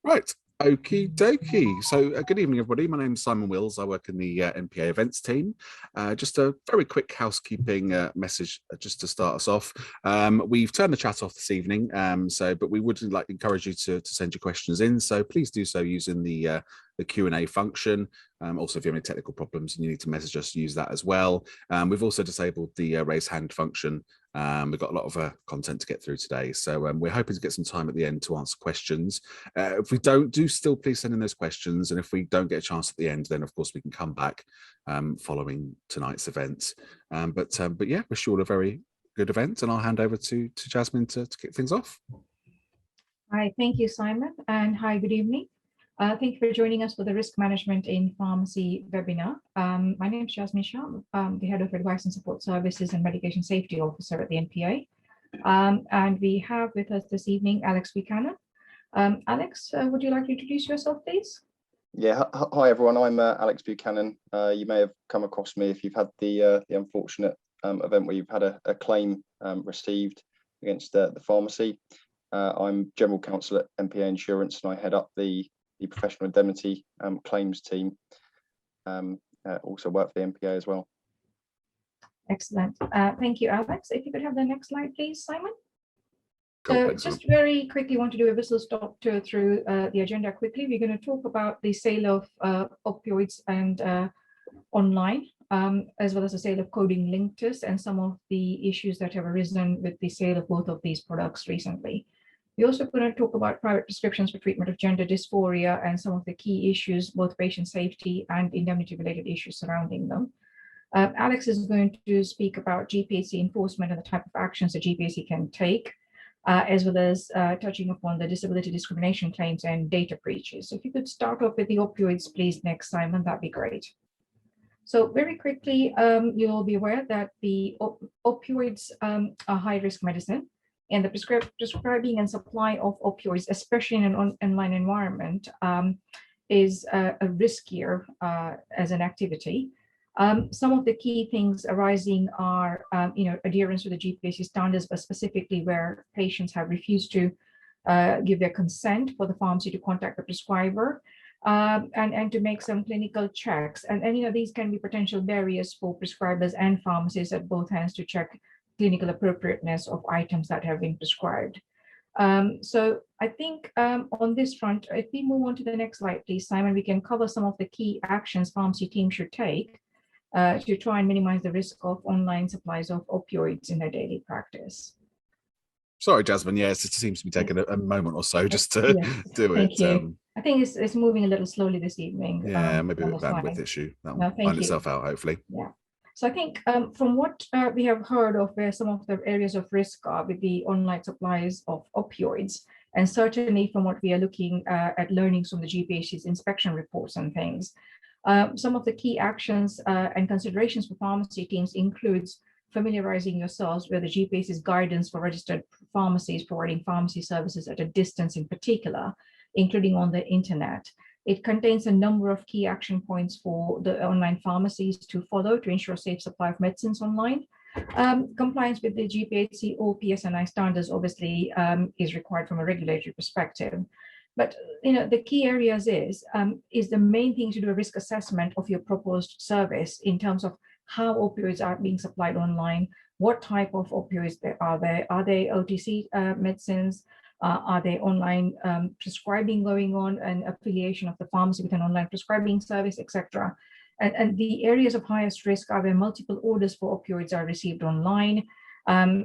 Right. Okie dokie. So, good evening, everybody. My name's Simon Wills. I work in the NPA events team. Just a very quick housekeeping message just to start us off. We've turned the chat off this evening, but we would like encourage you to send your questions in. So please do so using the Q&A function. Also, if you have any technical problems and you need to message us, use that as well. We've also disabled the raise hand function. We've got a lot of content to get through today, so we're hoping to get some time at the end to answer questions. If we don't, do still please send in those questions, and if we don't get a chance at the end, then of course we can come back following tonight's event. But yeah, wish you all a very good event, and I'll hand over to Jasmine to kick things off. Hi, thank you, Simon, and hi, good evening. Thank you for joining us for the Risk Management in Pharmacy webinar. My name is Jasmine Shah. I'm the Head of Advice and Support Services and Medication Safety Officer at the NPA. And we have with us this evening Alex Buchanan. Alex, would you like to introduce yourself, please? Yeah, hi everyone, I'm Alex Buchanan. You may have come across me if you've had the unfortunate event where you've had a claim received against the pharmacy. I'm General Counsel at NPA Insurance, and I head up the professional indemnity claims team. Also work for the NPA as well. Excellent. Thank you, Alex. If you could have the next slide, please, Simon. Cool, just very quickly want to do a whistle-stop tour through the agenda quickly. We're going to talk about the sale of opioids and online, as well as the sale of codeine linctus and some of the issues that have arisen with the sale of both of these products recently. We're also going to talk about private prescriptions for treatment of gender dysphoria and some of the key issues, both patient safety and indemnity-related issues surrounding them. Alex is going to speak about GPAC enforcement and the type of actions that GPAC can take, as well as touching upon the disability discrimination claims and data breaches. So if you could start off with the opioids, please, next, Simon, that'd be great. So very quickly, you'll be aware that the opioids are high-risk medicine, and the prescribing and supply of opioids, especially in an online environment, is riskier as an activity. Some of the key things arising are, adherence to the GPAC standards, but specifically where patients have refused to give their consent for the pharmacy to contact the prescriber and to make some clinical checks. And these can be potential barriers for prescribers and pharmacists at both ends to check clinical appropriateness of items that have been prescribed. So I think on this front, if we move on to the next slide, please, Simon, we can cover some of the key actions pharmacy teams should take to try and minimize the risk of online supplies of opioids in their daily practice. Sorry, Jasmine. Yes, it seems to be taking a moment or so just to do it. Thank you. I think it's moving a little slowly this evening. Yeah, maybe a bandwidth issue. That will find itself out, hopefully. Yeah. So I think from what we have heard of where some of the areas of risk are with the online supplies of opioids, and certainly from what we are looking at learnings from the GPAC's inspection reports and things, some of the key actions and considerations for pharmacy teams includes familiarizing yourselves with the GPAC's guidance for registered pharmacies providing pharmacy services at a distance in particular, including on the internet. It contains a number of key action points for the online pharmacies to follow to ensure safe supply of medicines online. Compliance with the GPAC or PSNI standards obviously is required from a regulatory perspective. But the key areas is the main thing to do a risk assessment of your proposed service in terms of how opioids are being supplied online, what type of opioids are there? Are they OTC medicines? Are there online prescribing going on and affiliation of the pharmacy with an online prescribing service, etc.? And the areas of highest risk are where multiple orders for opioids are received online,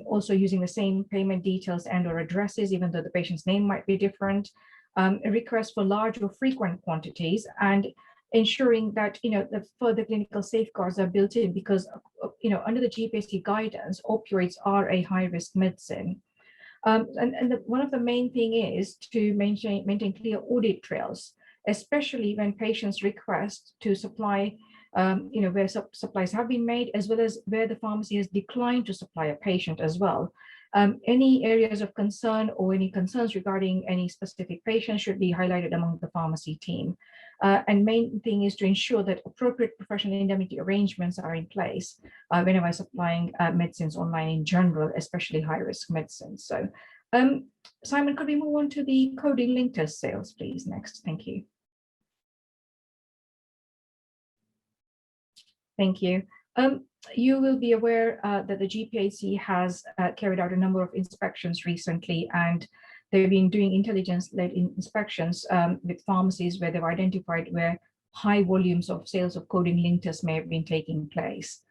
also using the same payment details and or addresses, even though the patient's name might be different, a request for large or frequent quantities, and ensuring that the further clinical safeguards are built in because under the GPAC guidance, opioids are a high-risk medicine. One of the main thing is to maintain clear audit trails, especially when patients request to supply, where supplies have been made, as well as where the pharmacy has declined to supply a patient as well. Any areas of concern or any concerns regarding any specific patient should be highlighted among the pharmacy team. And main thing is to ensure that appropriate professional indemnity arrangements are in place whenever supplying medicines online in general, especially high-risk medicines. So Simon, could we move on to the codeine linctus sales, please? Next, thank you. Thank you. You will be aware that the GPAC has carried out a number of inspections recently, and they've been doing intelligence-led inspections with pharmacies where they've identified where high volumes of sales of codeine linctus may have been taking place.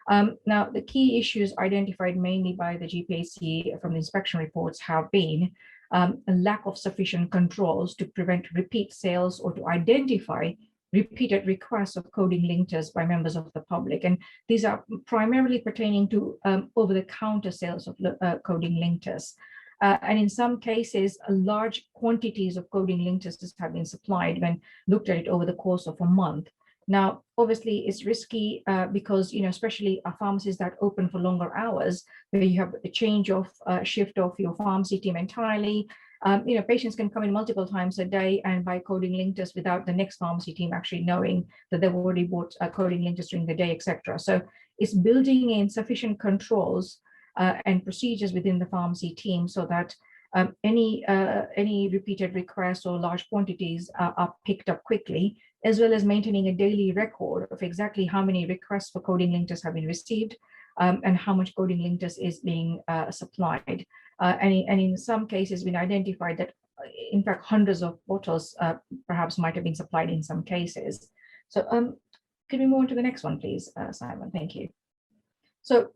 Now, the key issues identified mainly by the GPAC from the inspection reports have been a lack of sufficient controls to prevent repeat sales or to identify repeated requests of codeine linctus by members of the public. And these are primarily pertaining to over-the-counter sales of codeine linctus. And in some cases, large quantities of codeine linctus have been supplied when looked at it over the course of a month. Now, obviously, it's risky because, especially pharmacies that open for longer hours, where you have a change of shift of your pharmacy team entirely. Patients can come in multiple times a day and buy codeine linctus without the next pharmacy team actually knowing that they've already bought codeine linctus during the day, etc. So it's building in sufficient controls and procedures within the pharmacy team so that any repeated requests or large quantities are picked up quickly, as well as maintaining a daily record of exactly how many requests for codeine linctus have been received and how much codeine linctus is being supplied. And in some cases, we identified that, in fact, hundreds of bottles perhaps might have been supplied in some cases. So can we move on to the next one, please, Simon? Thank you. So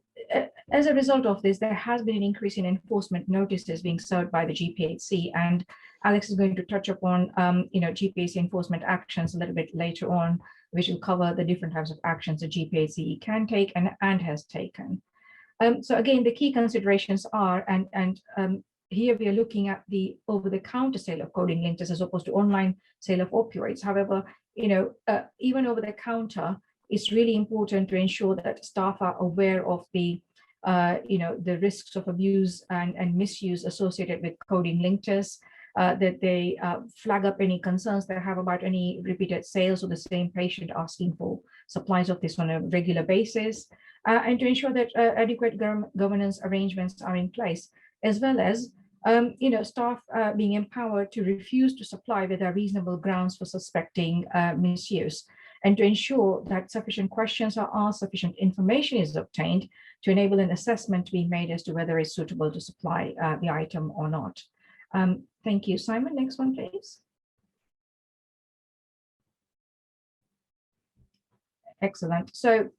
as a result of this, there has been an increase in enforcement notices being served by the GPHC, and Alex is going to touch upon GPHC enforcement actions a little bit later on, which will cover the different types of actions the GPHC can take and has taken. So again, the key considerations are, and here we are looking at the over-the-counter sale of codeine linctus as opposed to online sale of opioids. However, even over the counter, it's really important to ensure that staff are aware of the risks of abuse and misuse associated with codeine linctus, that they flag up any concerns they have about any repeated sales or the same patient asking for supplies of this on a regular basis, and to ensure that adequate governance arrangements are in place, as well as staff being empowered to refuse to supply where there are reasonable grounds for suspecting misuse, and to ensure that sufficient questions are asked, sufficient information is obtained to enable an assessment to be made as to whether it's suitable to supply the item or not. Thank you. Simon, next one, please. Excellent. So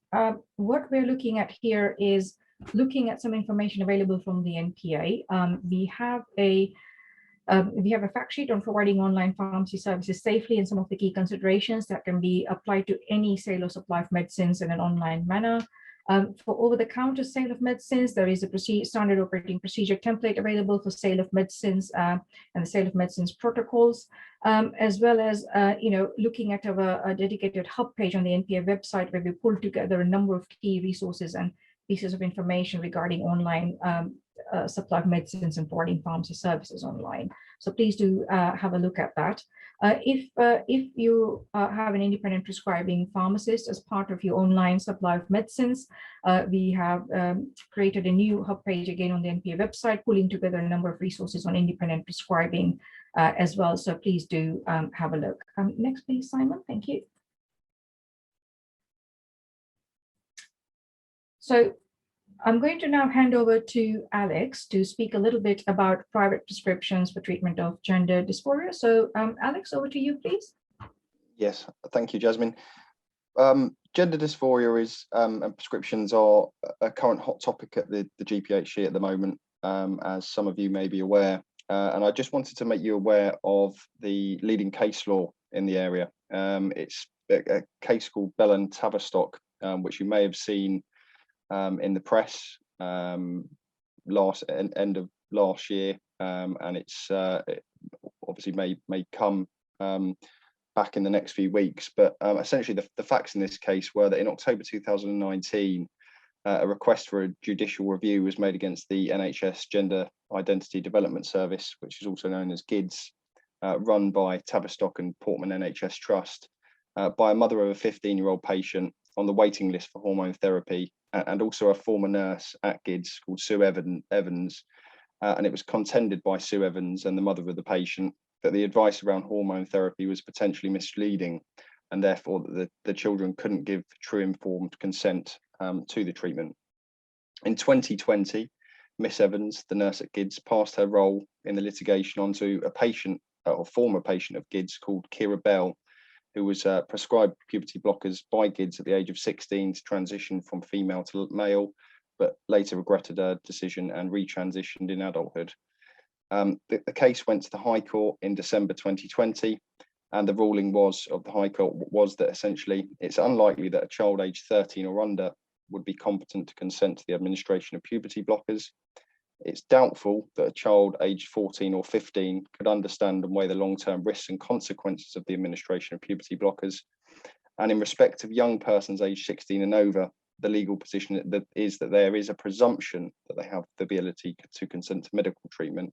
what we're looking at here is looking at some information available from the NPA. We have a fact sheet on providing online pharmacy services safely and some of the key considerations that can be applied to any sale or supply of medicines in an online manner. For over-the-counter sale of medicines, there is a standard operating procedure template available for sale of medicines and the sale of medicines protocols, as well as looking at a dedicated hub page on the NPA website where we pull together a number of key resources and pieces of information regarding online supply of medicines and providing pharmacy services online. So please do have a look at that. If you have an independent prescribing pharmacist as part of your online supply of medicines, we have created a new hub page again on the NPA website, pulling together a number of resources on independent prescribing as well. So please do have a look. Next, please, Simon. Thank you. So I'm going to now hand over to Alex to speak a little bit about private prescriptions for treatment of gender dysphoria. So Alex, over to you, please. Yes, thank you, Jasmine. Gender dysphoria is and prescriptions are a current hot topic at the GPHC at the moment, as some of you may be aware. And I just wanted to make you aware of the leading case law in the area. It's a case called Bell and Tavistock, which you may have seen in the press end of last year, and it obviously may come back in the next few weeks. But essentially, the facts in this case were that in October 2019, a request for a judicial review was made against the NHS Gender Identity Development Service, which is also known as GIDS, run by Tavistock and Portman NHS Trust, by a mother of a 15-year-old patient on the waiting list for hormone therapy, and also a former nurse at GIDS called Sue Evans, and it was contended by Sue Evans and the mother of the patient that the advice around hormone therapy was potentially misleading, and therefore that the children couldn't give true informed consent to the treatment. In 2020, Miss Evans, the nurse at GIDS, passed her role in the litigation onto a patient or former patient of GIDS called Kira Bell, who was prescribed puberty blockers by GIDS at the age of 16 to transition from female to male, but later regretted her decision and retransitioned in adulthood. The case went to the High Court in December 2020, and the ruling of the High Court was that essentially it's unlikely that a child aged 13 or under would be competent to consent to the administration of puberty blockers. It's doubtful that a child aged 14 or 15 could understand and weigh the long-term risks and consequences of the administration of puberty blockers. And in respect of young persons aged 16 and over, the legal position is that there is a presumption that they have the ability to consent to medical treatment.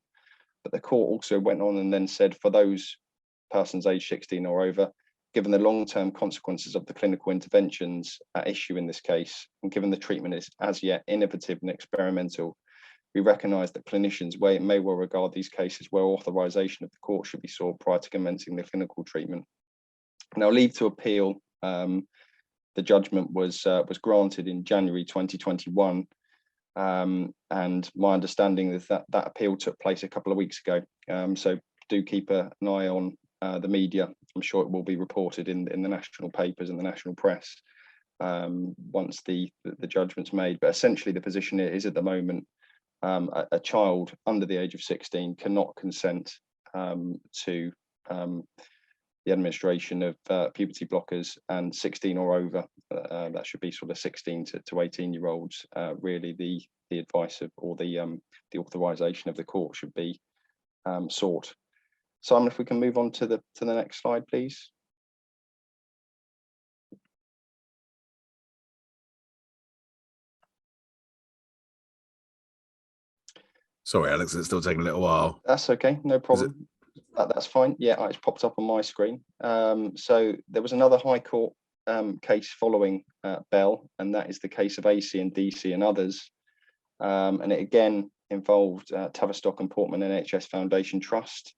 But the court also went on and then said for those persons aged 16 or over, given the long-term consequences of the clinical interventions at issue in this case, and given the treatment is as yet innovative and experimental, we recognise that clinicians may well regard these cases where authorisation of the court should be sought prior to commencing the clinical treatment. Now, leave to appeal, the judgment was granted in January 2021, and my understanding is that appeal took place a couple of weeks ago. So do keep an eye on the media. I'm sure it will be reported in the national papers and the national press once the judgment's made. But essentially, the position is at the moment, a child under the age of 16 cannot consent to the administration of puberty blockers, and 16 or over, that should be sort of 16 to 18 year olds, really the advice of or the authorization of the court should be sought. Simon, if we can move on to the next slide, please. Sorry, Alex, it's still taking a little while. That's okay, no problem. That's fine. Yeah, it's popped up on my screen. So there was another High Court case following Bell, and that is the case of AC and DC and others. And it again involved Tavistock and Portman NHS Foundation Trust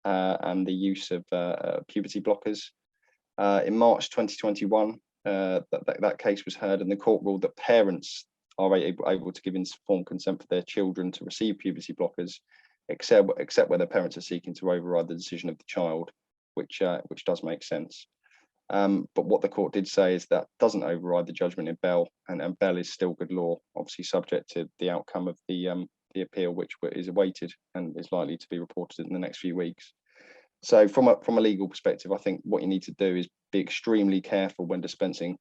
and the use of puberty blockers. In March 2021, that case was heard, and the court ruled that parents are able to give informed consent for their children to receive puberty blockers, except where the parents are seeking to override the decision of the child, which does make sense. But what the court did say is that doesn't override the judgment in Bell, and Bell is still good law, obviously subject to the outcome of the appeal, which is awaited and is likely to be reported in the next few weeks. So from a legal perspective, I think what you need to do is be extremely careful when dispensing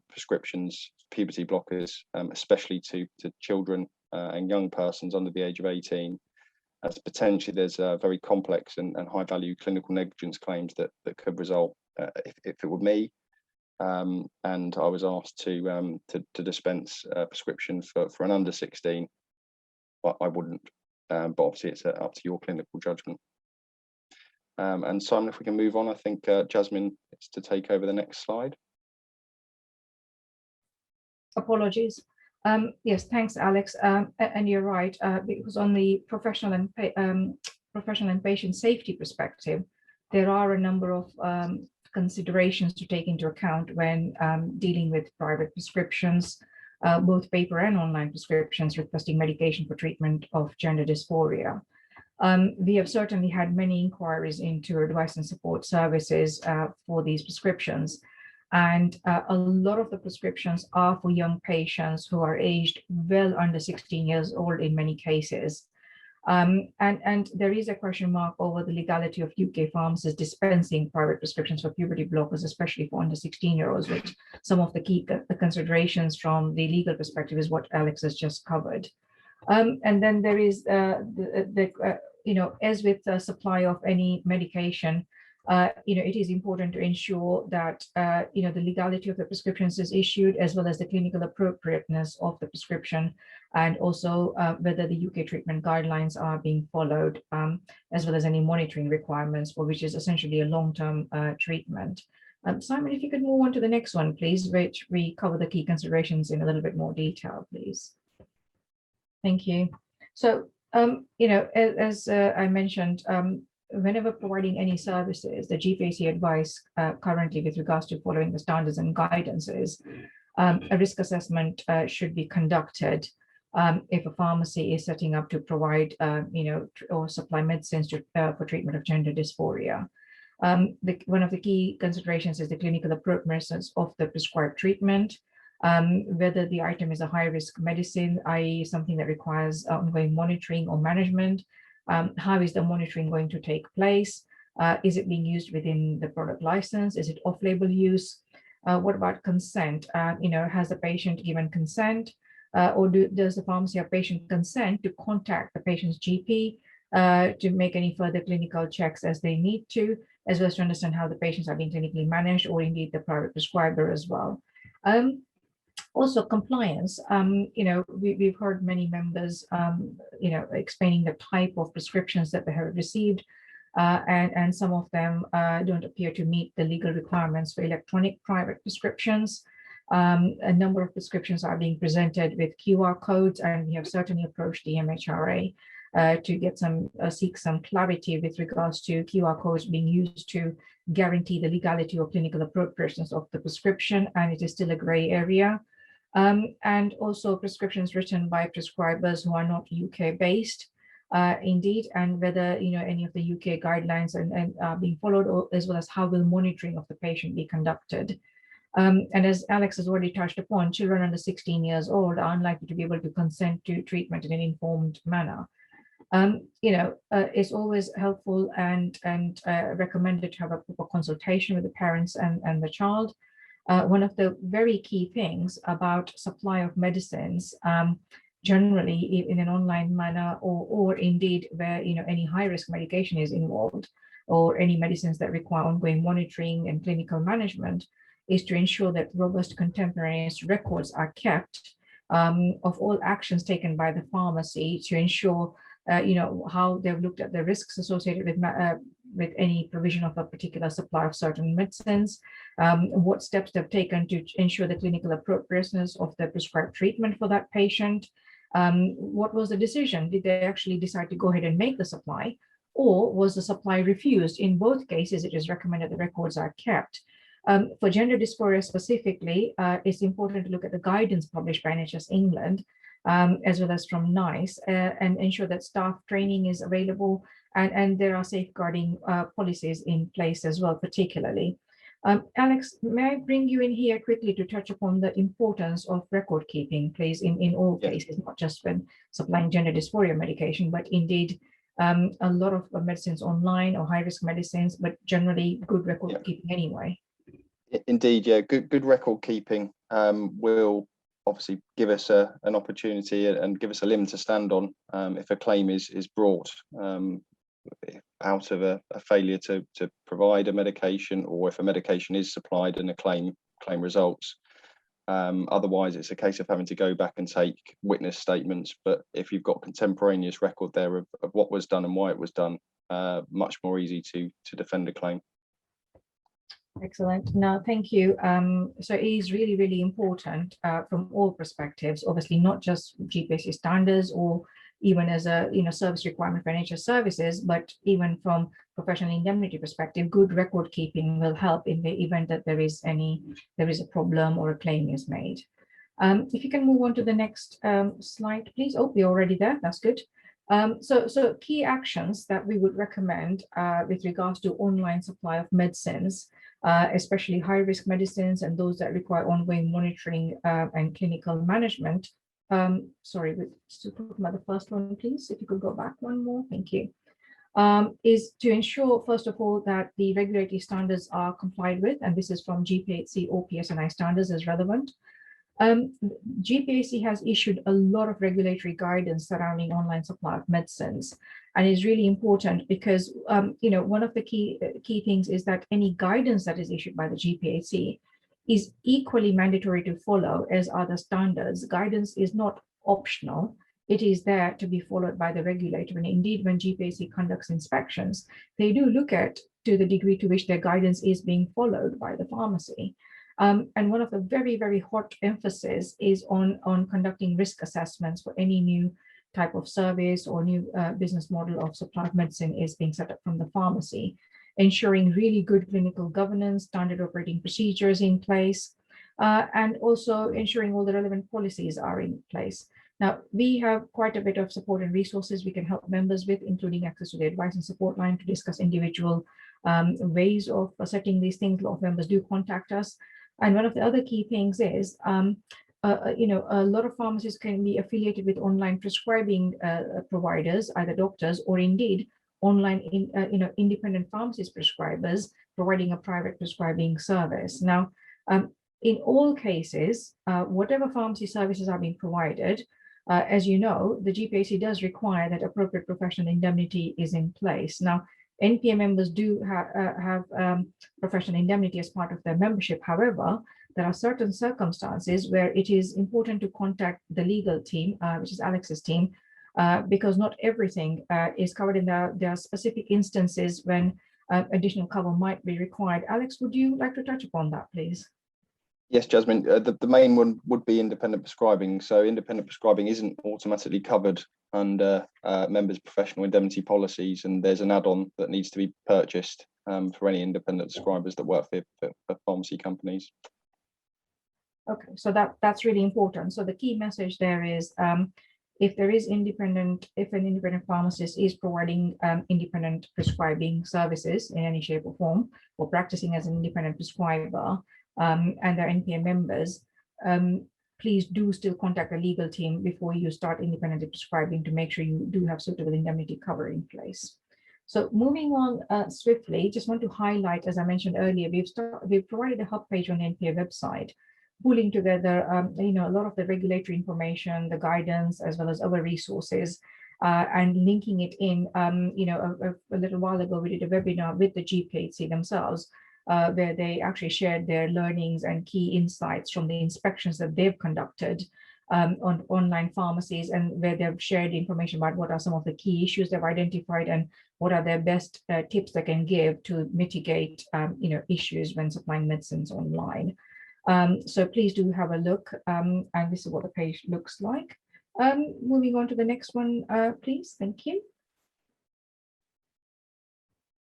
prescriptions, puberty blockers, especially to children and young persons under the age of 18, as potentially there's very complex and high value clinical negligence claims that could result. If it were me and I was asked to dispense a prescription for an under 16, I wouldn't, but obviously it's up to your clinical judgment. And Simon, if we can move on, I think Jasmine is to take over the next slide. Apologies. Yes, thanks, Alex. And you're right, because on the professional and patient safety perspective, there are a number of considerations to take into account when dealing with private prescriptions, both paper and online prescriptions requesting medication for treatment of gender dysphoria. We have certainly had many inquiries into advice and support services for these prescriptions. And a lot of the prescriptions are for young patients who are aged well under 16 years old in many cases. And there is a question mark over the legality of UK pharmacies dispensing private prescriptions for puberty blockers, especially for under 16-year-olds, which some of the key considerations from the legal perspective is what Alex has just covered. And then there is as with the supply of any medication, it is important to ensure that the legality of the prescriptions is issued, as well as the clinical appropriateness of the prescription, and also whether the UK treatment guidelines are being followed, as well as any monitoring requirements for which is essentially a long-term treatment. Simon, if you could move on to the next one, please, which we cover the key considerations in a little bit more detail, please. Thank you. So As I mentioned, whenever providing any services, the GPAC advice currently with regards to following the standards and guidances, a risk assessment should be conducted if a pharmacy is setting up to provide, or supply medicines for treatment of gender dysphoria. One of the key considerations is the clinical appropriateness of the prescribed treatment, whether the item is a high-risk medicine, i.e. something that requires ongoing monitoring or management. How is the monitoring going to take place? Is it being used within the product license? Is it off-label use? What about consent? Has the patient given consent? Or does the pharmacy have patient consent to contact the patient's GP to make any further clinical checks as they need to, as well as to understand how the patients are being clinically managed, or indeed the private prescriber as well. Also compliance, we've heard many members, explaining the type of prescriptions that they have received, and some of them don't appear to meet the legal requirements for electronic private prescriptions. A number of prescriptions are being presented with QR codes, and we have certainly approached the MHRA to seek some clarity with regards to QR codes being used to guarantee the legality or clinical appropriateness of the prescription, and it is still a gray area. And also prescriptions written by prescribers who are not UK based, indeed, and whether any of the UK guidelines and are being followed, or as well as how will monitoring of the patient be conducted. And as Alex has already touched upon, children under 16 years old are unlikely to be able to consent to treatment in an informed manner. It's always helpful and recommended to have a proper consultation with the parents and the child. One of the very key things about supply of medicines, generally in an online manner, or indeed where any high-risk medication is involved, or any medicines that require ongoing monitoring and clinical management, is to ensure that robust contemporaneous records are kept of all actions taken by the pharmacy to ensure how they've looked at the risks associated with any provision of a particular supply of certain medicines, what steps they've taken to ensure the clinical appropriateness of the prescribed treatment for that patient. What was the decision? Did they actually decide to go ahead and make the supply, or was the supply refused? In both cases, it is recommended the records are kept. For gender dysphoria specifically, it's important to look at the guidance published by NHS England, as well as from NICE, and ensure that staff training is available, and there are safeguarding policies in place as well, particularly. Alex, may I bring you in here quickly to touch upon the importance of record keeping, please, in all cases, not just when supplying gender dysphoria medication, but indeed a lot of medicines online or high-risk medicines, but generally good record keeping anyway. Indeed, yeah, good record keeping will obviously give us an opportunity and give us a limb to stand on if a claim is brought out of a failure to provide a medication, or if a medication is supplied and a claim results. Otherwise, it's a case of having to go back and take witness statements. But if you've got contemporaneous record there of what was done and why it was done, much more easy to defend a claim. Excellent. No, thank you. So it is really, really important from all perspectives, obviously not just GPAC standards or even as a service requirement for NHS services, but even from professional indemnity perspective, good record keeping will help in the event that there is a problem or a claim is made. If you can move on to the next slide, please. Oh, we're already there. That's good. So key actions that we would recommend with regards to online supply of medicines, especially high-risk medicines and those that require ongoing monitoring and clinical management. Sorry, we're still talking about the first one, please. If you could go back one more, thank you. Is to ensure, first of all, that the regulatory standards are complied with, and this is from GPAC or PSNI standards as relevant. GPAC has issued a lot of regulatory guidance surrounding online supply of medicines, and is really important because one of the key things is that any guidance that is issued by the GPAC is equally mandatory to follow as other standards. Guidance is not optional. It is there to be followed by the regulator. And indeed, when GPAC conducts inspections, they do look at to the degree to which their guidance is being followed by the pharmacy. And one of the very, very hot emphasis is on conducting risk assessments for any new type of service or new business model of supply of medicine is being set up from the pharmacy, ensuring really good clinical governance, standard operating procedures in place, and also ensuring all the relevant policies are in place. Now, we have quite a bit of support and resources we can help members with, including access to the advice and support line to discuss individual ways of setting these things. A lot of members do contact us. And one of the other key things is, a lot of pharmacies can be affiliated with online prescribing providers, either doctors or indeed online independent pharmacist prescribers providing a private prescribing service. Now, in all cases, whatever pharmacy services are being provided, as you know, the GPAC does require that appropriate professional indemnity is in place. Now, NPA members do have professional indemnity as part of their membership. However, there are certain circumstances where it is important to contact the legal team, which is Alex's team, because not everything is covered in there. There are specific instances when additional cover might be required. Alex, would you like to touch upon that, please? Yes, Jasmine, the main one would be independent prescribing. So independent prescribing isn't automatically covered under members' professional indemnity policies, and there's an add-on that needs to be purchased for any independent prescribers that work for pharmacy companies. Okay, so that's really important. So the key message there is, if an independent pharmacist is providing independent prescribing services in any shape or form, or practicing as an independent prescriber, and their NPA members, please do still contact the legal team before you start independently prescribing to make sure you do have suitable indemnity cover in place. So moving on swiftly, just want to highlight, as I mentioned earlier, we've provided a hub page on the NPA website, pulling together a lot of the regulatory information, the guidance, as well as other resources, and linking it in. A little while ago, we did a webinar with the GPAC themselves, where they actually shared their learnings and key insights from the inspections that they've conducted on online pharmacies, and where they've shared information about what are some of the key issues they've identified and what are their best tips they can give to mitigate issues when supplying medicines online. So please do have a look, and this is what the page looks like. Moving on to the next one, please. Thank you.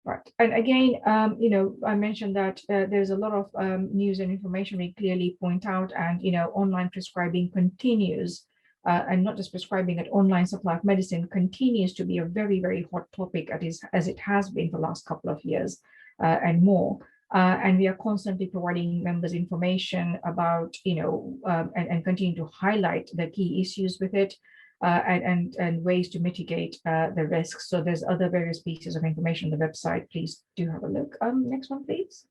Right, and again, I mentioned that there's a lot of news and information we clearly point out, and online prescribing continues, and not just prescribing, at online supply of medicine continues to be a very, very hot topic, as it has been for the last couple of years and more. And we are constantly providing members information about, and continue to highlight the key issues with it, and ways to mitigate the risks. So there's other various pieces of information on the website. Please do have a look. Next one, please.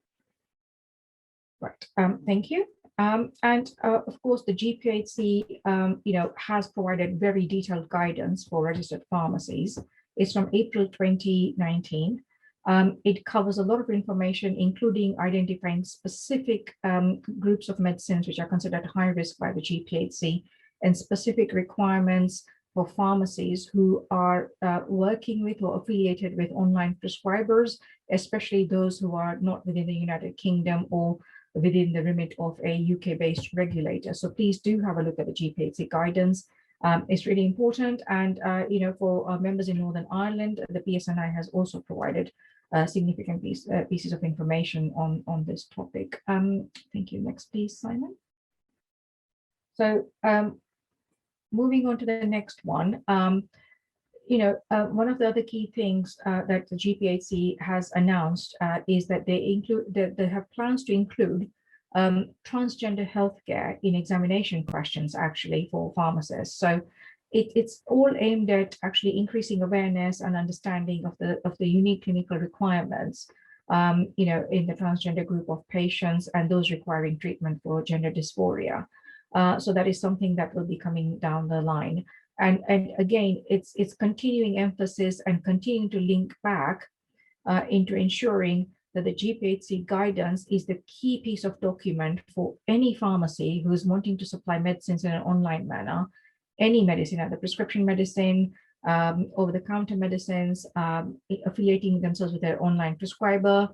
Right. Thank you. And of course, the GPAC, has provided very detailed guidance for registered pharmacies. It's from April 2019. It covers a lot of information, including identifying specific groups of medicines which are considered high risk by the GPAC, and specific requirements for pharmacies who are working with or affiliated with online prescribers, especially those who are not within the United Kingdom or within the remit of a UK-based regulator. So please do have a look at the GPAC guidance. It's really important. And, for our members in Northern Ireland, the PSNI has also provided significant pieces of information on this topic. Thank you. Next, please, Simon. So moving on to the next one, one of the other key things that the GPAC has announced is that they have plans to include transgender healthcare in examination questions, actually, for pharmacists. So it's all aimed at actually increasing awareness and understanding of the unique clinical requirements, in the transgender group of patients and those requiring treatment for gender dysphoria. So that is something that will be coming down the line. And again, it's continuing emphasis and continuing to link back into ensuring that the GPAC guidance is the key piece of document for any pharmacy who is wanting to supply medicines in an online manner, any medicine, either prescription medicine, over-the-counter medicines, affiliating themselves with their online prescriber,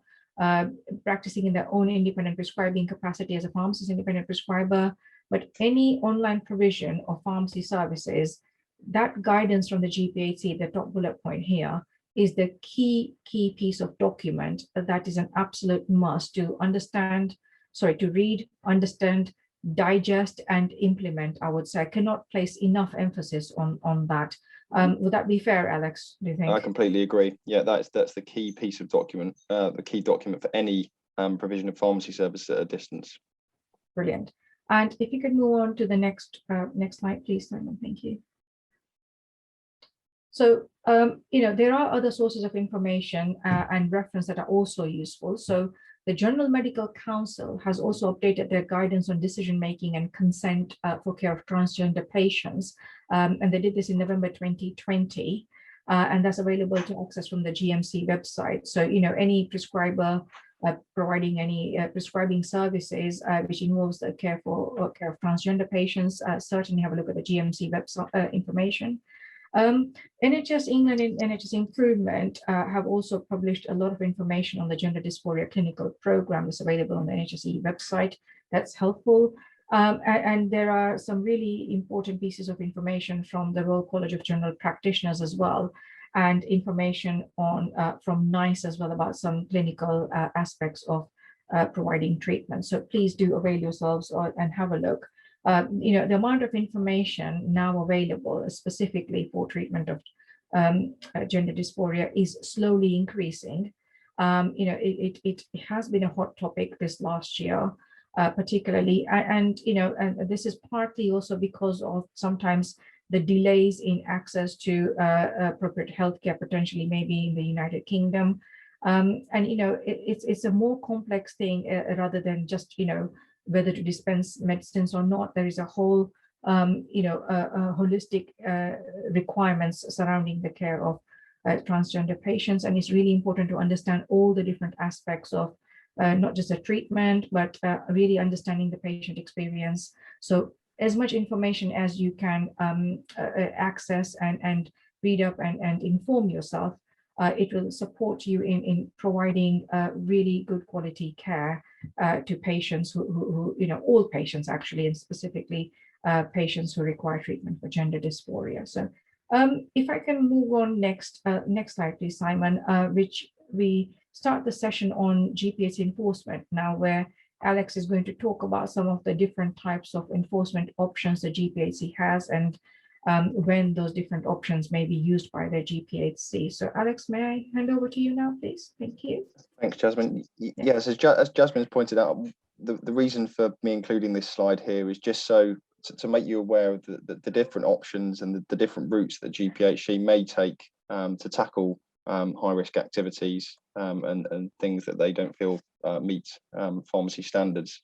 practicing in their own independent prescribing capacity as a pharmacist independent prescriber. But any online provision of pharmacy services that guidance from the GPHC, the top bullet point here, is the key piece of document that is an absolute must to understand, to read, understand, digest, and implement. I would say I cannot place enough emphasis on that. Would that be fair, Alex? Do you think? I completely agree. Yeah, that's the key piece of document, the key document for any provision of pharmacy service at a distance. Brilliant. And if you could move on to the next slide, please, Simon. Thank you. So, there are other sources of information and reference that are also useful. So the General Medical Council has also updated their guidance on decision-making and consent for care of transgender patients. And they did this in November 2020. And that's available to access from the GMC website. So, any prescriber providing any prescribing services which involves the care of transgender patients, certainly have a look at the GMC website information. NHS England and NHS Improvement have also published a lot of information on the gender dysphoria clinical program that's available on the NHSE website. That's helpful. And there are some really important pieces of information from the Royal College of General Practitioners as well, and information on from NICE as well about some clinical aspects of providing treatment. So please do avail yourselves and have a look. The amount of information now available specifically for treatment of gender dysphoria is slowly increasing. It has been a hot topic this last year, particularly, and this is partly also because of sometimes the delays in access to appropriate healthcare, potentially maybe in the United Kingdom. It's a more complex thing rather than just, whether to dispense medicines or not. There is a whole, holistic requirements surrounding the care of transgender patients. And it's really important to understand all the different aspects of not just the treatment, but really understanding the patient experience. So as much information as you can access and read up and inform yourself, it will support you in providing really good quality care to patients who all patients actually, and specifically patients who require treatment for gender dysphoria. So if I can move on next slide, please, Simon, which we start the session on GPHC enforcement now, where Alex is going to talk about some of the different types of enforcement options the GPHC has, and when those different options may be used by the GPHC. So Alex, may I hand over to you now, please? Thank you. Thanks, Jasmine. Yes, as Jasmine has pointed out, the reason for me including this slide here is just so to make you aware of the different options and the different routes that GPHC may take to tackle high-risk activities and things that they don't feel meet pharmacy standards.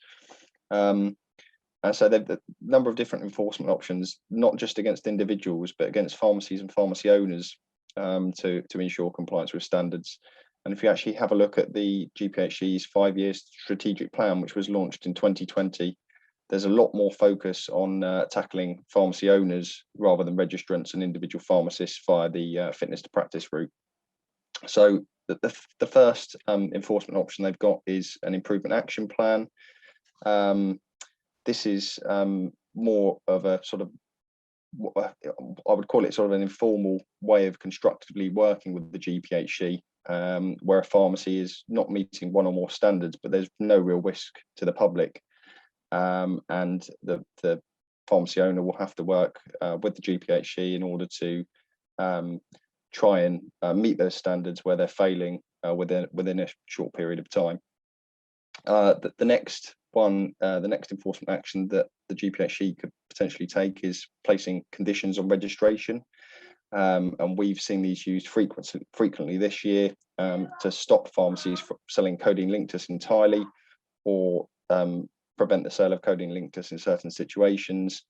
So the number of different enforcement options, not just against individuals, but against pharmacies and pharmacy owners to ensure compliance with standards. And if you actually have a look at the GPHC's 5-year strategic plan, which was launched in 2020, there's a lot more focus on tackling pharmacy owners rather than registrants and individual pharmacists via the fitness to practice route. So the first enforcement option they've got is an improvement action plan. This is more of a sort of, I would call it sort of an informal way of constructively working with the GPHC, where a pharmacy is not meeting one or more standards, but there's no real risk to the public. And the pharmacy owner will have to work with the GPHC in order to try and meet those standards where they're failing within a short period of time. The next enforcement action that the GPHC could potentially take is placing conditions on registration. And we've seen these used frequently this year to stop pharmacies from selling codeine linctus entirely, or prevent the sale of codeine linctus in certain situations.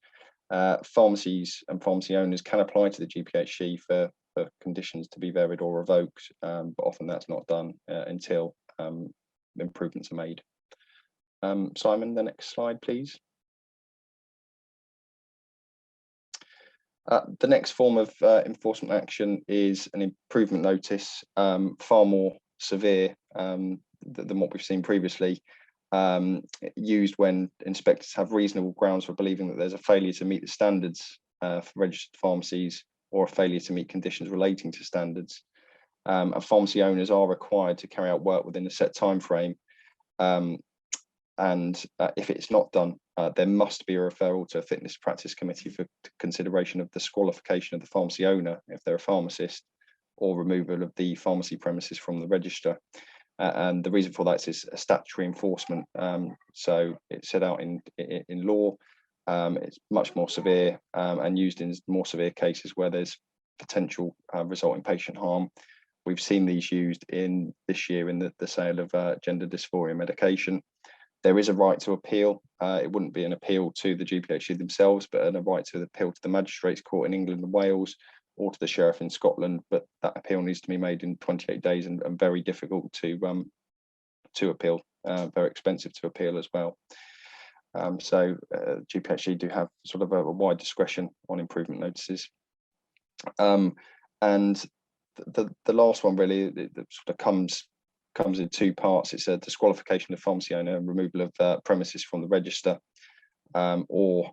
Pharmacies and pharmacy owners can apply to the GPHC for conditions to be varied or revoked, but often that's not done until improvements are made. Simon, the next slide, please. The next form of enforcement action is an improvement notice, far more severe than what we've seen previously, used when inspectors have reasonable grounds for believing that there's a failure to meet the standards for registered pharmacies or a failure to meet conditions relating to standards. And pharmacy owners are required to carry out work within a set time frame. If it's not done, there must be a referral to a fitness practice committee for consideration of the disqualification of the pharmacy owner, if they're a pharmacist, or removal of the pharmacy premises from the register. And the reason for that is a statutory enforcement. So it's set out in law. It's much more severe and used in more severe cases where there's potential resulting patient harm. We've seen these used in this year in the sale of gender dysphoria medication. There is a right to appeal. It wouldn't be an appeal to the GPHC themselves, but a right to appeal to the Magistrates Court in England and Wales, or to the Sheriff in Scotland. But that appeal needs to be made in 28 days and very difficult to appeal, very expensive to appeal as well. So GPHC do have sort of a wide discretion on improvement notices. And the last one really it sort of comes in two parts. It's a disqualification of pharmacy owner and removal of premises from the register, or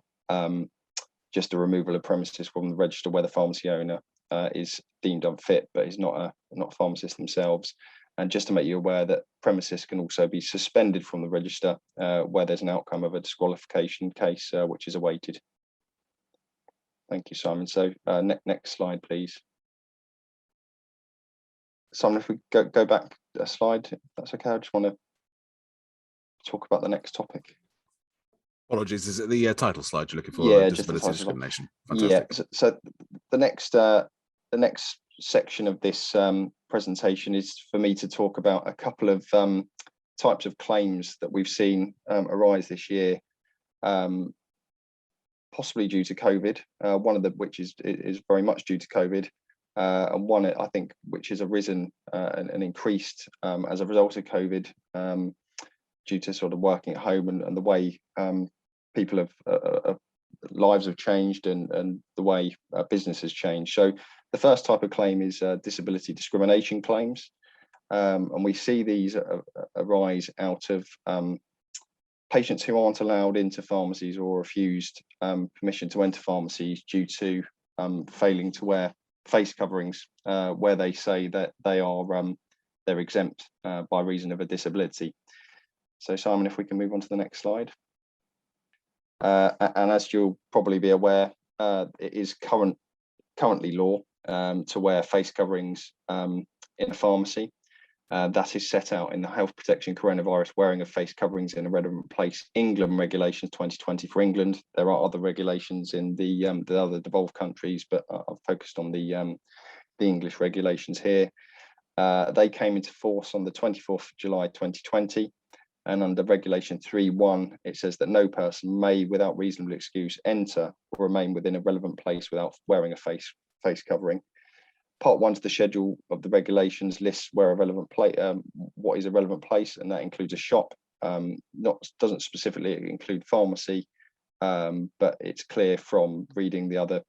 just a removal of premises from the register where the pharmacy owner is deemed unfit but is not a pharmacist themselves. And just to make you aware that premises can also be suspended from the register where there's an outcome of a disqualification case which is awaited. Thank you, Simon. So next slide, please. Simon, if we go back a slide, if that's okay. I just want to talk about the next topic. Apologies, is it the title slide you're looking for? Yeah, disability discrimination. Fantastic. Yeah, so the next section of this presentation is for me to talk about a couple of types of claims that we've seen arise this year, possibly due to COVID. One of them which is very much due to COVID, and one I think which has arisen and increased as a result of COVID, due to sort of working at home and the way people have lives have changed and the way business has changed. So the first type of claim is disability discrimination claims, and we see these arise out of patients who aren't allowed into pharmacies or refused permission to enter pharmacies due to failing to wear face coverings, where they say that they're exempt by reason of a disability. So Simon, if we can move on to the next slide. And as you'll probably be aware, it is currently law to wear face coverings in a pharmacy. That is set out in the Health Protection Coronavirus Wearing of Face Coverings in a Relevant Place England Regulations 2020 for England. There are other regulations in the other devolved countries, but I've focused on the English regulations here. They came into force on the 24th of July 2020. And under Regulation 3.1, it says that no person may, without reasonable excuse, enter or remain within a relevant place without wearing a face covering. Part 1 of the schedule of the regulations lists where a relevant place, what is a relevant place, and that includes a shop. Doesn't specifically include pharmacy, but it's clear from reading the other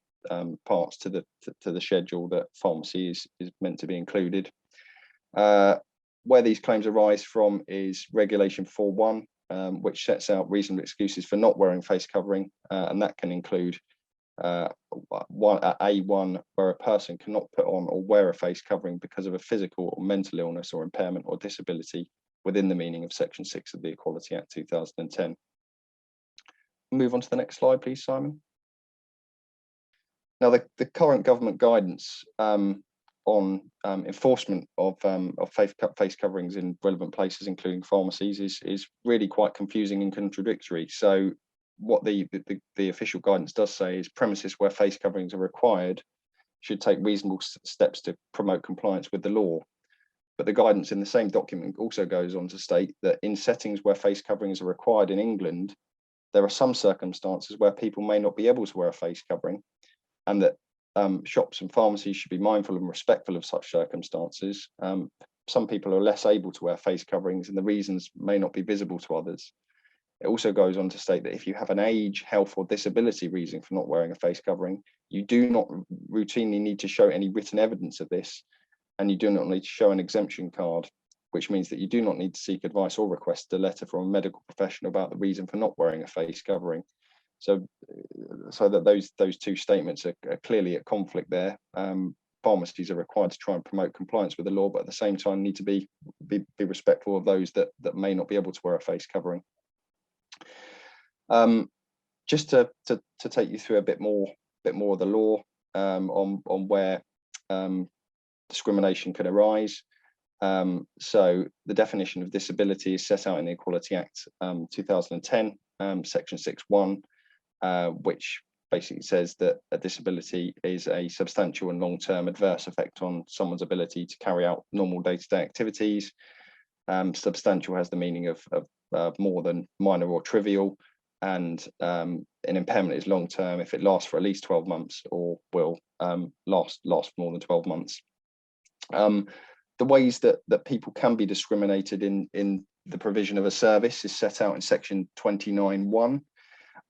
parts to the schedule that pharmacy is meant to be included. Where these claims arise from is Regulation 4.1, which sets out reasonable excuses for not wearing face covering, and that can include A1, where a person cannot put on or wear a face covering because of a physical or mental illness or impairment or disability within the meaning of Section 6 of the Equality Act 2010. Move on to the next slide, please, Simon. Now, the current government guidance on enforcement of face coverings in relevant places, including pharmacies, is really quite confusing and contradictory. So what the official guidance does say is premises where face coverings are required should take reasonable steps to promote compliance with the law. But the guidance in the same document also goes on to state that in settings where face coverings are required in England, there are some circumstances where people may not be able to wear a face covering, and that shops and pharmacies should be mindful and respectful of such circumstances. Some people are less able to wear face coverings and the reasons may not be visible to others. It also goes on to state that if you have an age, health or disability reason for not wearing a face covering, you do not routinely need to show any written evidence of this, and you do not need to show an exemption card, which means that you do not need to seek advice or request a letter from a medical professional about the reason for not wearing a face covering. So that those two statements are clearly at conflict there. Pharmacies are required to try and promote compliance with the law, but at the same time need to be respectful of those that may not be able to wear a face covering. Just to take you through a bit more of the law on where discrimination can arise. So the definition of disability is set out in the Equality Act 2010, section 6.1, which basically says that a disability is a substantial and long-term adverse effect on someone's ability to carry out normal day-to-day activities. Substantial has the meaning of more than minor or trivial, and an impairment is long-term if it lasts for at least 12 months or will last more than 12 months. The ways that people can be discriminated in the provision of a service is set out in section 29.1.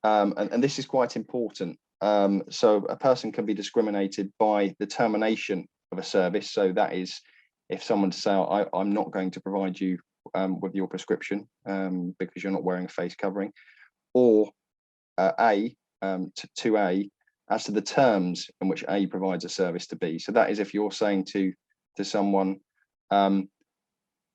And this is quite important. So a person can be discriminated by the termination of a service. So that is if someone to say, I'm not going to provide you with your prescription because you're not wearing a face covering, or to A, as to the terms in which A provides a service to B. So that is if you're saying to someone,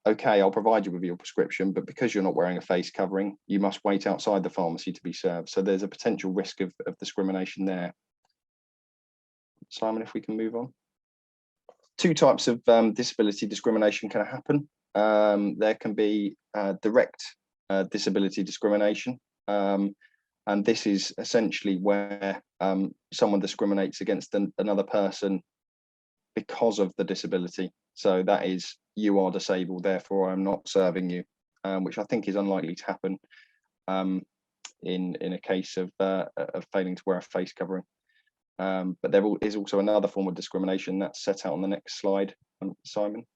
okay, I'll provide you with your prescription, but because you're not wearing a face covering, you must wait outside the pharmacy to be served. So there's a potential risk of discrimination there. Simon, if we can move on. Two types of disability discrimination can happen. There can be direct disability discrimination. And this is essentially where someone discriminates against another person because of the disability. So that is, you are disabled, therefore I'm not serving you, which I think is unlikely to happen in a case of failing to wear a face covering. But there is also another form of discrimination that's set out on the next slide. Simon,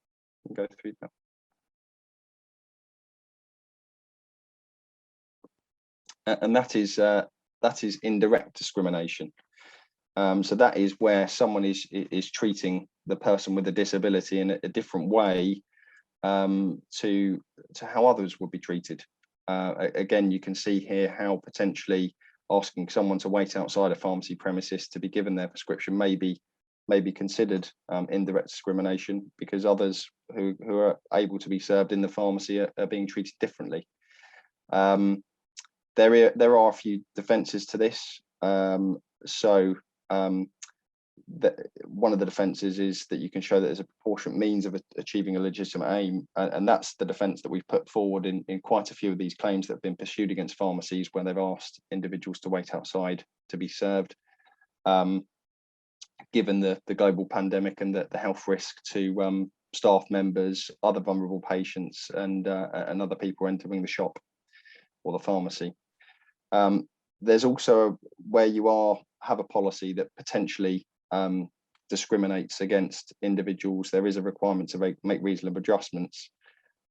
you can go through that. And that is indirect discrimination. So that is where someone is treating the person with a disability in a different way to how others would be treated. Again, you can see here how potentially asking someone to wait outside a pharmacy premises to be given their prescription may be considered indirect discrimination, because others who are able to be served in the pharmacy are being treated differently. There are a few defences to this. One of the defences is that you can show that there's a proportionate means of achieving a legitimate aim, and that's the defence that we've put forward in quite a few of these claims that have been pursued against pharmacies where they've asked individuals to wait outside to be served. Given the global pandemic and the health risk to staff members, other vulnerable patients, and other people entering the shop or the pharmacy. There's also where you have a policy that potentially discriminates against individuals. There is a requirement to make reasonable adjustments.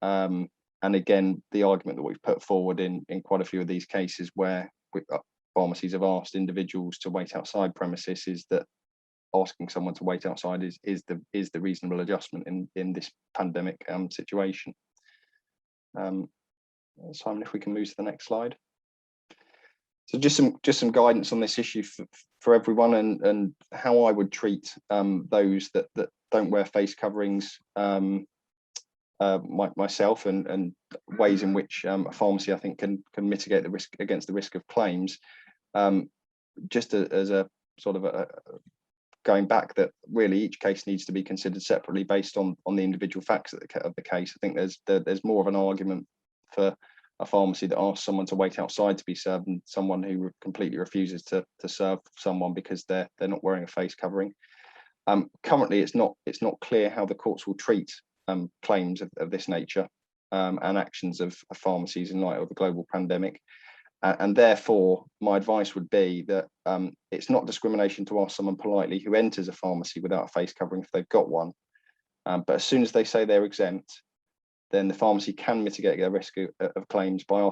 And again, the argument that we've put forward in quite a few of these cases where pharmacies have asked individuals to wait outside premises is that asking someone to wait outside is the reasonable adjustment in this pandemic situation. Simon, if we can move to the next slide. So just some guidance on this issue for everyone, and how I would treat those that don't wear face coverings myself, and ways in which a pharmacy I think can mitigate the risk against the risk of claims. Just as a sort of going back, that really each case needs to be considered separately based on the individual facts of the case. I think there's more of an argument for a pharmacy that asks someone to wait outside to be served and someone who completely refuses to serve someone because they're not wearing a face covering. Currently, it's not clear how the courts will treat claims of this nature and actions of pharmacies in light of the global pandemic. And therefore, my advice would be that it's not discrimination to ask someone politely who enters a pharmacy without a face covering if they've got one. But as soon as they say they're exempt, then the pharmacy can mitigate their risk of claims by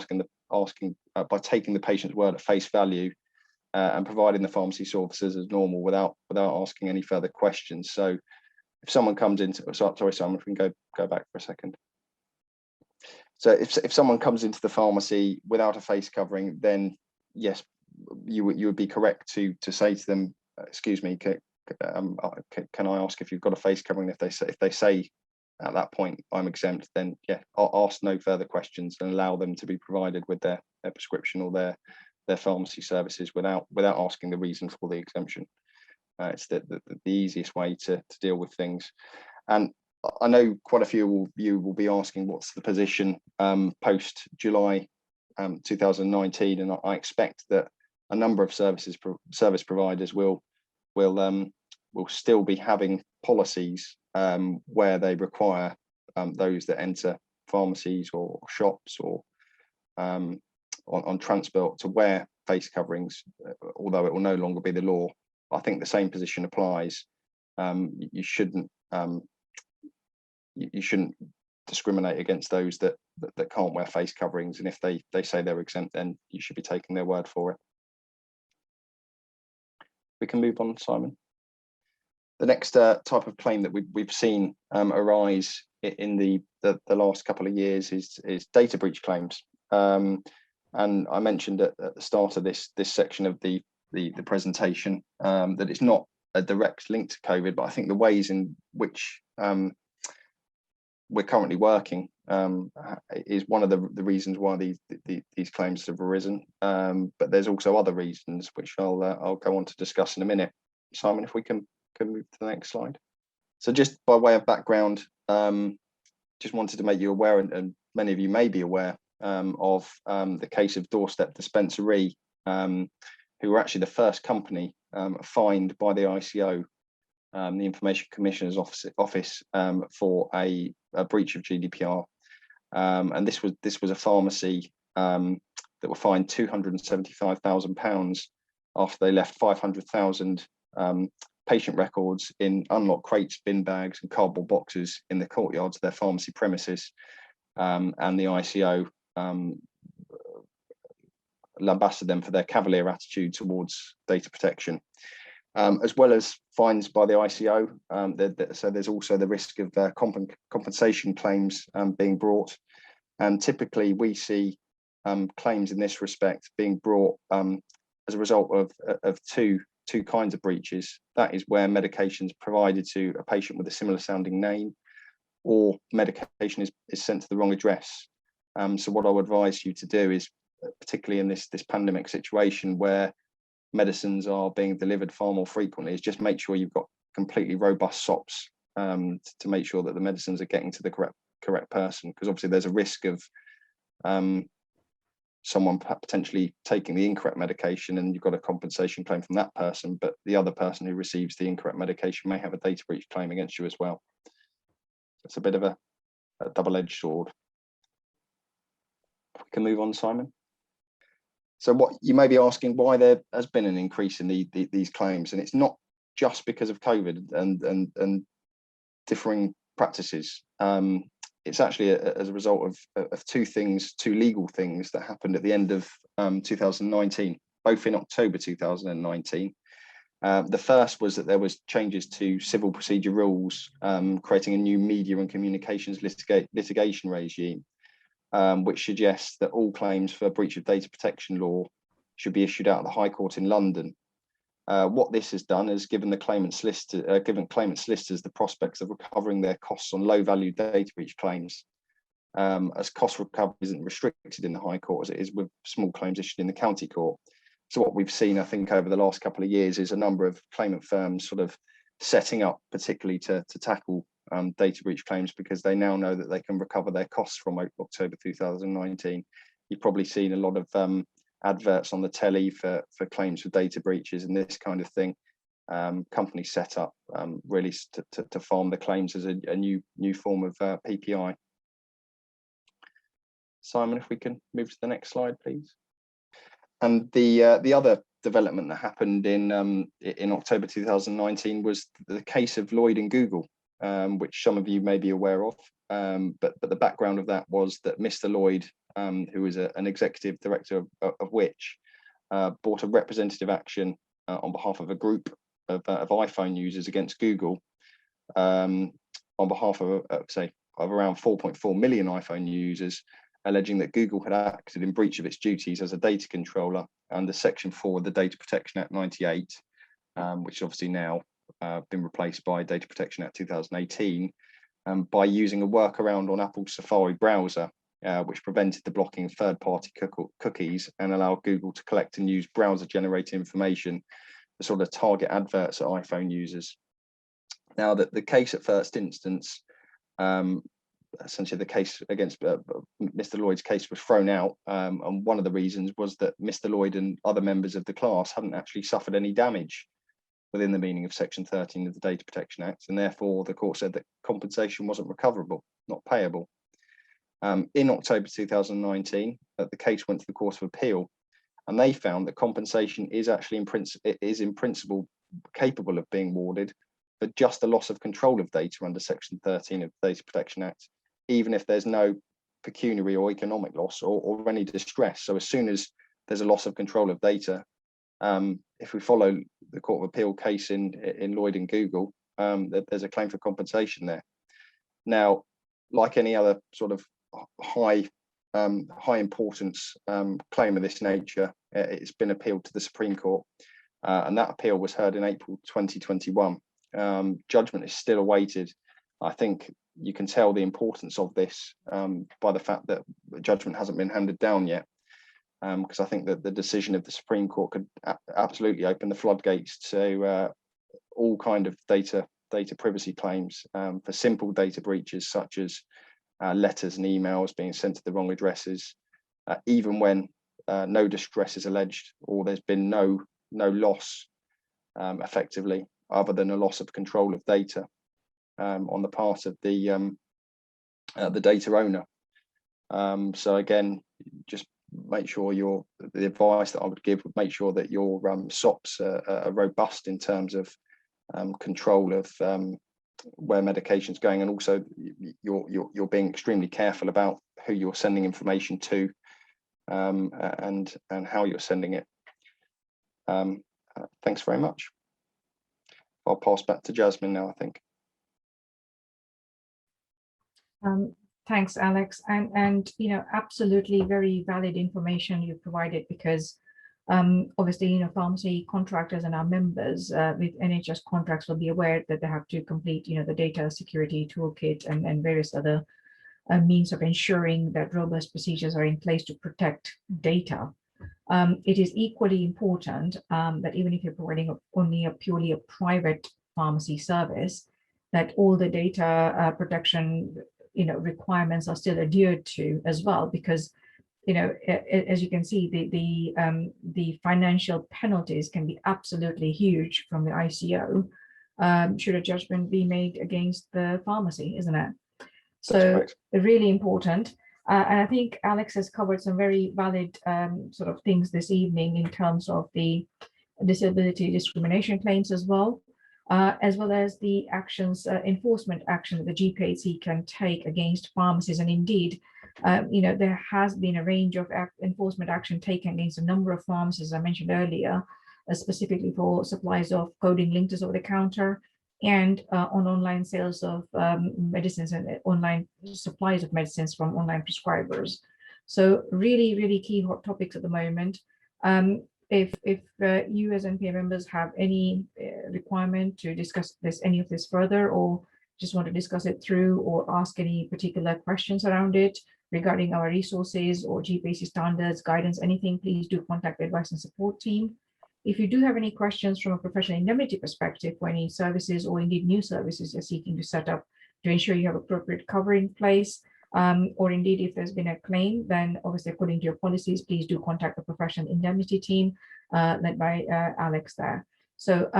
by taking the patient's word at face value and providing the pharmacy services as normal without asking any further questions. So if someone comes into, sorry, Simon, if we can go back for a second. So if someone comes into the pharmacy without a face covering, then yes, you would be correct to say to them, excuse me, can I ask if you've got a face covering? If they say at that point I'm exempt, then yeah, I'll ask no further questions and allow them to be provided with their prescription or their pharmacy services without asking the reason for the exemption. It's the easiest way to deal with things. And I know quite a few of you will be asking what's the position post July 2019, and I expect that a number of service providers will still be having policies where they require those that enter pharmacies or shops or on transport to wear face coverings, although it will no longer be the law. I think the same position applies. You shouldn't discriminate against those that can't wear face coverings, and if they say they're exempt, then you should be taking their word for it. We can move on, Simon. The next type of claim that we've seen arise in the last couple of years is data breach claims. And I mentioned at the start of this section of the presentation that it's not a direct link to COVID, but I think the ways in which we're currently working is one of the reasons why these claims have arisen. But there's also other reasons which I'll go on to discuss in a minute. Simon, if we can move to the next slide. So just by way of background, just wanted to make you aware, and many of you may be aware of the case of Doorstep Dispensary, who were actually the first company fined by the ICO, the Information Commissioner's Office, for a breach of GDPR. And this was a pharmacy that were fined £275,000 after they left 500,000 patient records in unlocked crates, bin bags, and cardboard boxes in the courtyards of their pharmacy premises. And the ICO lambasted them for their cavalier attitude towards data protection. As well as fines by the ICO, so there's also the risk of compensation claims being brought. And typically we see claims in this respect being brought as a result of two kinds of breaches. That is where medication is provided to a patient with a similar sounding name, or medication is sent to the wrong address. So what I would advise you to do is, particularly in this pandemic situation where medicines are being delivered far more frequently, is just make sure you've got completely robust SOPs to make sure that the medicines are getting to the correct person, because obviously there's a risk of someone potentially taking the incorrect medication and you've got a compensation claim from that person, but the other person who receives the incorrect medication may have a data breach claim against you as well. It's a bit of a double-edged sword. We can move on, Simon. So what you may be asking, why there has been an increase in these claims, and it's not just because of COVID and differing practices. It's actually as a result of two legal things that happened at the end of 2019, both in October 2019. The first was that there was changes to civil procedure rules, creating a new media and communications litigation regime, which suggests that all claims for breach of data protection law should be issued out of the High Court in London. What this has done is given claimant solicitors the prospects of recovering their costs on low-value data breach claims, as cost recovery isn't restricted in the High Court as it is with small claims issued in the County Court. So what we've seen, I think, over the last couple of years is a number of claimant firms sort of setting up particularly to tackle data breach claims, because they now know that they can recover their costs from October 2019. You've probably seen a lot of adverts on the telly for claims for data breaches and this kind of thing. Companies set up really to farm the claims as a new form of PPI. Simon, if we can move to the next slide, please. And the other development that happened in October 2019 was the case of Lloyd and Google, which some of you may be aware of. But the background of that was that Mr. Lloyd, who was an executive director of which, brought a representative action on behalf of a group of iPhone users against Google, on behalf of around 4.4 million iPhone users, alleging that Google had acted in breach of its duties as a data controller under Section 4 of the Data Protection Act 98, which obviously now been replaced by Data Protection Act 2018, by using a workaround on Apple's Safari browser, which prevented the blocking of third-party cookies and allowed Google to collect and use browser-generated information to sort of target adverts at iPhone users. Now, the case at first instance, essentially the case against Mr. Lloyd's case was thrown out, and one of the reasons was that Mr. Lloyd and other members of the class hadn't actually suffered any damage within the meaning of Section 13 of the Data Protection Act, and therefore the court said that compensation wasn't recoverable, not payable. In October 2019, the case went to the Court of Appeal, and they found that compensation is actually in principle capable of being awarded for just a loss of control of data under Section 13 of the Data Protection Act, even if there's no pecuniary or economic loss or any distress. So as soon as there's a loss of control of data, if we follow the Court of Appeal case in Lloyd and Google, there's a claim for compensation there. Now, like any other sort of high importance claim of this nature, it's been appealed to the Supreme Court, and that appeal was heard in April 2021. Judgment is still awaited. I think you can tell the importance of this by the fact that the judgment hasn't been handed down yet, because I think that the decision of the Supreme Court could absolutely open the floodgates to all kind of data privacy claims for simple data breaches such as letters and emails being sent to the wrong addresses, even when no distress is alleged or there's been no loss effectively, other than a loss of control of data on the part of the data owner. So again, just make sure the advice that I would give would make sure that your SOPs are robust in terms of control of where medication's going, and also you're being extremely careful about who you're sending information to and how you're sending it. Thanks very much. I'll pass back to Jasmine now, I think. Thanks, Alex, and absolutely very valid information you provided, because obviously pharmacy contractors and our members with NHS contracts will be aware that they have to complete the data security toolkit and various other means of ensuring that robust procedures are in place to protect data. It is equally important that even if you're providing only purely a private pharmacy service, that all the data protection requirements are still adhered to as well, because as you can see, the financial penalties can be absolutely huge from the ICO should a judgment be made against the pharmacy, isn't it? So really important. And I think Alex has covered some very valid sort of things this evening in terms of the disability discrimination claims as well as the actions, enforcement action that the GPAC can take against pharmacies. And indeed, there has been a range of enforcement action taken against a number of pharmacies, as I mentioned earlier, specifically for supplies of codeine linctus over the counter and on online sales of medicines and online supplies of medicines from online prescribers. So really, really key hot topics at the moment. If you as NPA members have any requirement to discuss any of this further, or just want to discuss it through or ask any particular questions around it regarding our resources or GPAC standards, guidance, anything, please do contact the advice and support team. If you do have any questions from a professional indemnity perspective for any services or indeed new services you're seeking to set up to ensure you have appropriate cover in place, or indeed if there's been a claim, then obviously according to your policies, please do contact the professional indemnity team led by Alex there. So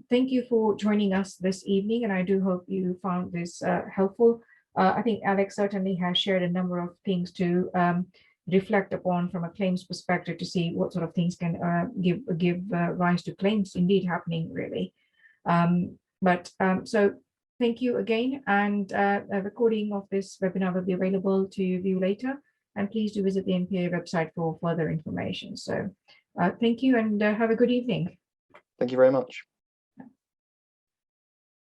thank you for joining us this evening, and I do hope you found this helpful. I think Alex certainly has shared a number of things to reflect upon from a claims perspective to see what sort of things can give rise to claims indeed happening, really. So thank you again, and a recording of this webinar will be available to view later, and please do visit the NPA website for further information. So thank you, and have a good evening. Thank you very much.